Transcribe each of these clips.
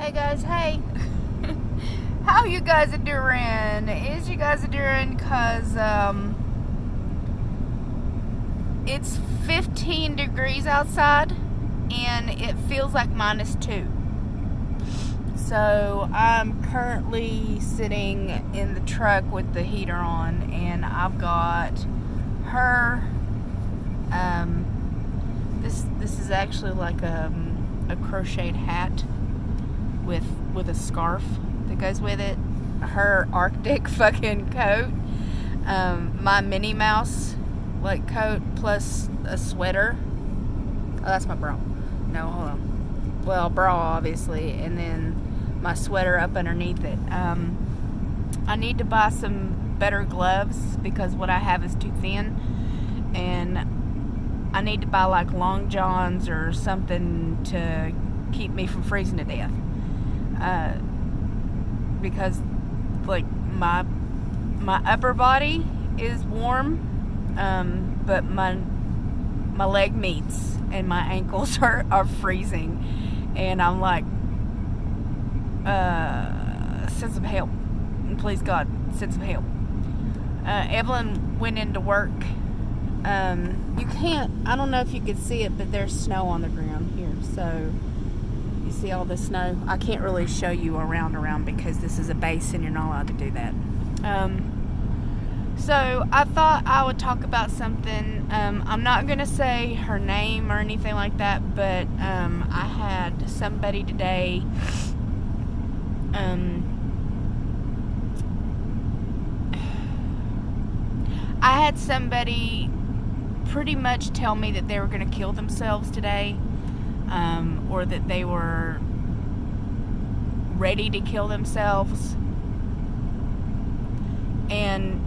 Hey guys, hey. How you guys are doing? Is you guys are doing? Cause it's 15 degrees outside and it feels like -2. So I'm currently sitting in the truck with the heater on, and I've got her. This is actually like a crocheted hat with a scarf that goes with it. Her Arctic fucking coat. My Minnie Mouse like coat plus a sweater. Oh, that's my bra. No, hold on. Well, bra obviously, and then my sweater up underneath it. I need to buy some better gloves because what I have is too thin, and I need to buy like long johns or something to keep me from freezing to death. Because like my upper body is warm, but my leg meats and my ankles are freezing, and I'm like, send some help, please God, send some help. Evelyn went into work. You can't, I don't know if you could see it, but there's snow on the ground here, so you see all the snow. I can't really show you around because this is a base and you're not allowed to do that. So I thought I would talk about something. I'm not going to say her name or anything like that, but I had somebody today pretty much tell me that they were going to kill themselves today, or that they were ready to kill themselves. And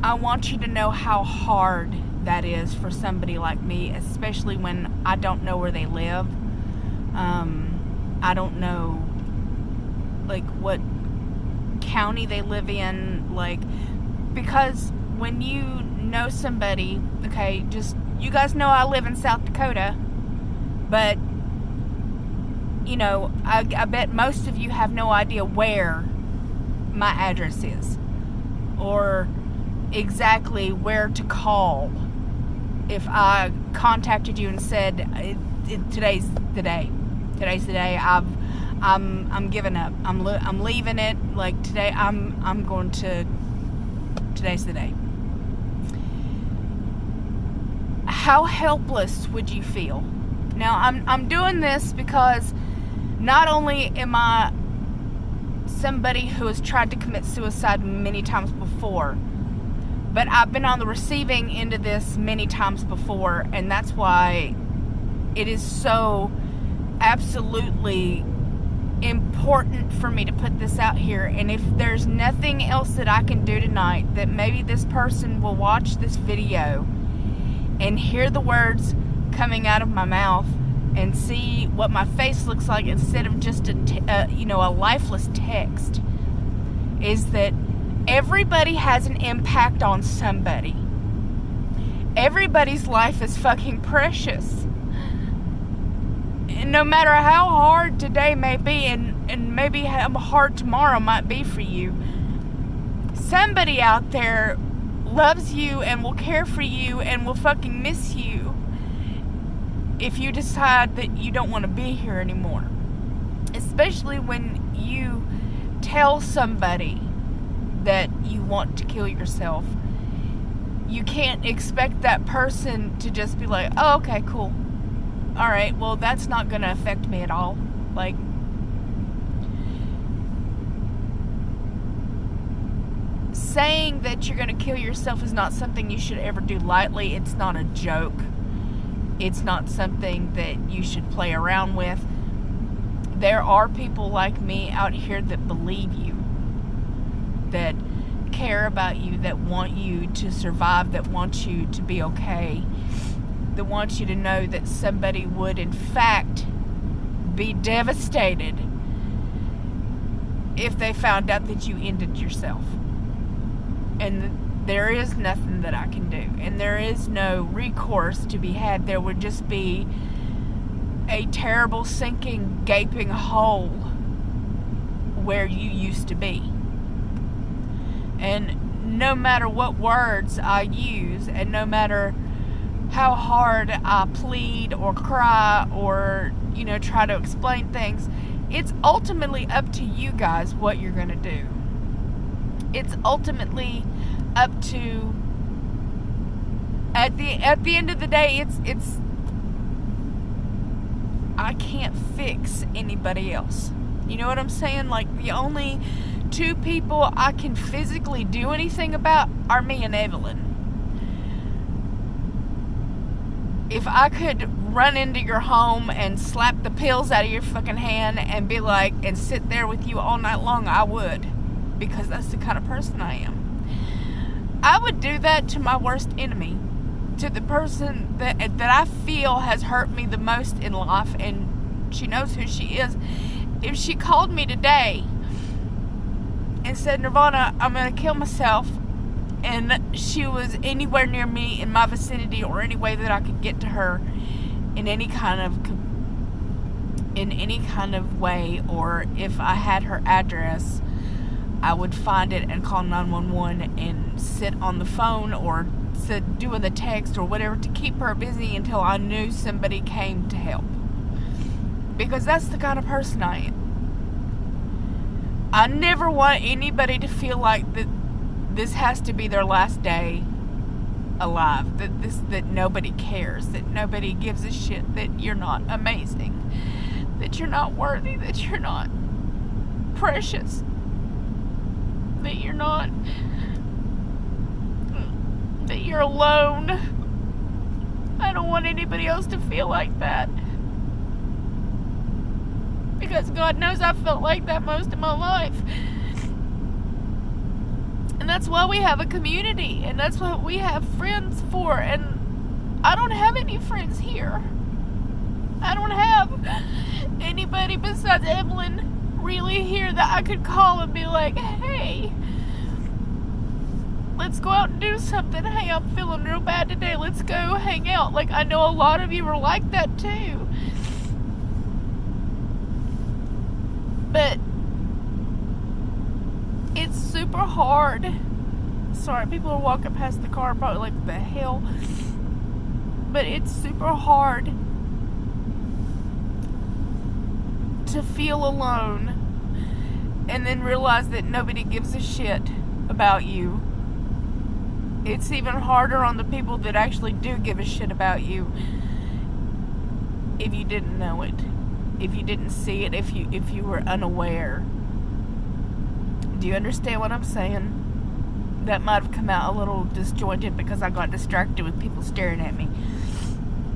I want you to know how hard that is for somebody like me, especially when I don't know where they live. I don't know like what county they live in, like, because when you know somebody, okay, just, you guys know I live in South Dakota, but you know, I bet most of you have no idea where my address is, or exactly where to call if I contacted you and said today's the day. I'm giving up. I'm leaving it. Like today, I'm going to. Today's the day. How helpless would you feel? Now I'm doing this because not only am I somebody who has tried to commit suicide many times before, but I've been on the receiving end of this many times before, and that's why it is so absolutely important for me to put this out here. And if there's nothing else that I can do tonight, that maybe this person will watch this video and hear the words coming out of my mouth and see what my face looks like instead of just a lifeless text, is that everybody has an impact on somebody. Everybody's life is fucking precious. And no matter how hard today may be, and maybe how hard tomorrow might be for you, somebody out there loves you and will care for you and will fucking miss you if you decide that you don't want to be here anymore. Especially when you tell somebody that you want to kill yourself. You can't expect that person to just be like, oh, okay, cool. Alright, well, that's not going to affect me at all. Like, saying that you're going to kill yourself is not something you should ever do lightly. It's not a joke. It's not something that you should play around with. There are people like me out here that believe you, that care about you, that want you to survive, that want you to be okay, that want you to know that somebody would in fact be devastated if they found out that you ended yourself. And there is nothing that I can do, and there is no recourse to be had. There would just be a terrible sinking, gaping hole where you used to be. And no matter what words I use, and no matter how hard I plead or cry or, try to explain things, it's ultimately up to you guys what you're going to do. It's ultimately up to, at the end of the day, it's I can't fix anybody else. You know what I'm saying? Like, the only two people I can physically do anything about are me and Evelyn. If I could run into your home and slap the pills out of your fucking hand and be like, and sit there with you all night long, I would. Because that's the kind of person I am. I would do that to my worst enemy. To the person that I feel has hurt me the most in life, and she knows who she is. If she called me today and said, Nirvana, I'm going to kill myself, and she was anywhere near me in my vicinity or any way that I could get to her in any kind of way, or if I had her address, I would find it and call 911 and sit on the phone or sit doing the text or whatever to keep her busy until I knew somebody came to help. Because that's the kind of person I am. I never want anybody to feel like that this has to be their last day alive, that nobody cares, that nobody gives a shit, that you're not amazing, that you're not worthy, that you're not precious, that you're alone. I don't want anybody else to feel like that. Because God knows I've felt like that most of my life. And that's why we have a community. And that's what we have friends for. And I don't have any friends here. I don't have anybody besides Evelyn really here that I could call and be like, hey, let's go out and do something. Hey, I'm feeling real bad today. Let's go hang out. Like, I know a lot of you are like that too. But it's super hard. Sorry, people are walking past the car, probably like, the hell. But it's super hard to feel alone and then realize that nobody gives a shit about you. It's even harder on the people that actually do give a shit about you if you didn't know it. If you didn't see it, if you were unaware. Do you understand what I'm saying? That might have come out a little disjointed because I got distracted with people staring at me.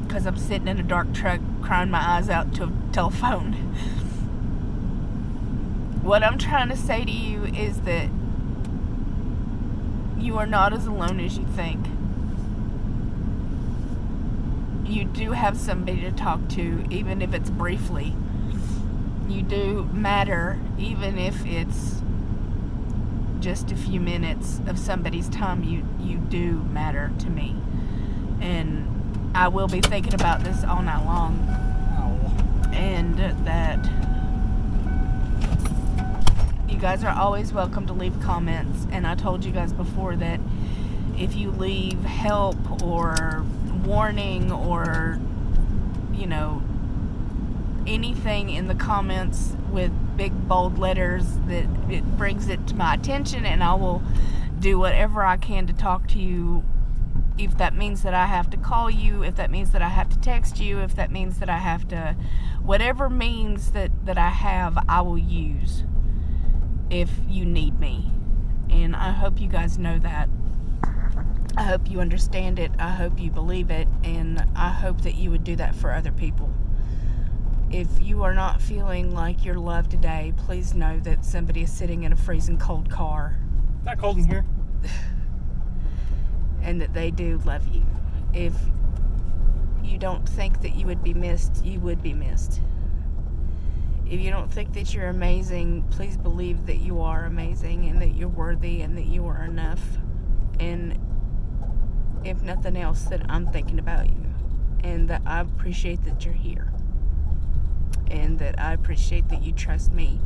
Because I'm sitting in a dark truck crying my eyes out to a telephone. What I'm trying to say to you is that you are not as alone as you think. You do have somebody to talk to, even if it's briefly. You do matter, even if it's just a few minutes of somebody's time. You do matter to me. And I will be thinking about this all night long. And that you guys are always welcome to leave comments. And I told you guys before that if you leave help or warning or anything in the comments with big bold letters, that it brings it to my attention, and I will do whatever I can to talk to you. If that means that I have to call you, if that means that I have to text you, if that means that I have to, whatever means that I have, I will use if you need me. And I hope you guys know that. I hope you understand it. I hope you believe it. And I hope that you would do that for other people. If you are not feeling like you're loved today, please know that somebody is sitting in a freezing cold car. It's not cold in here. And that they do love you. If you don't think that you would be missed, you would be missed. If you don't think that you're amazing, please believe that you are amazing and that you're worthy and that you are enough. And if nothing else, that I'm thinking about you and that I appreciate that you're here. and that I appreciate that you trust me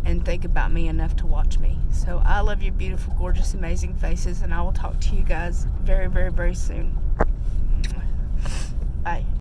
and think about me enough to watch me. So I love your beautiful, gorgeous, amazing faces, and I will talk to you guys very, very, very soon. Bye.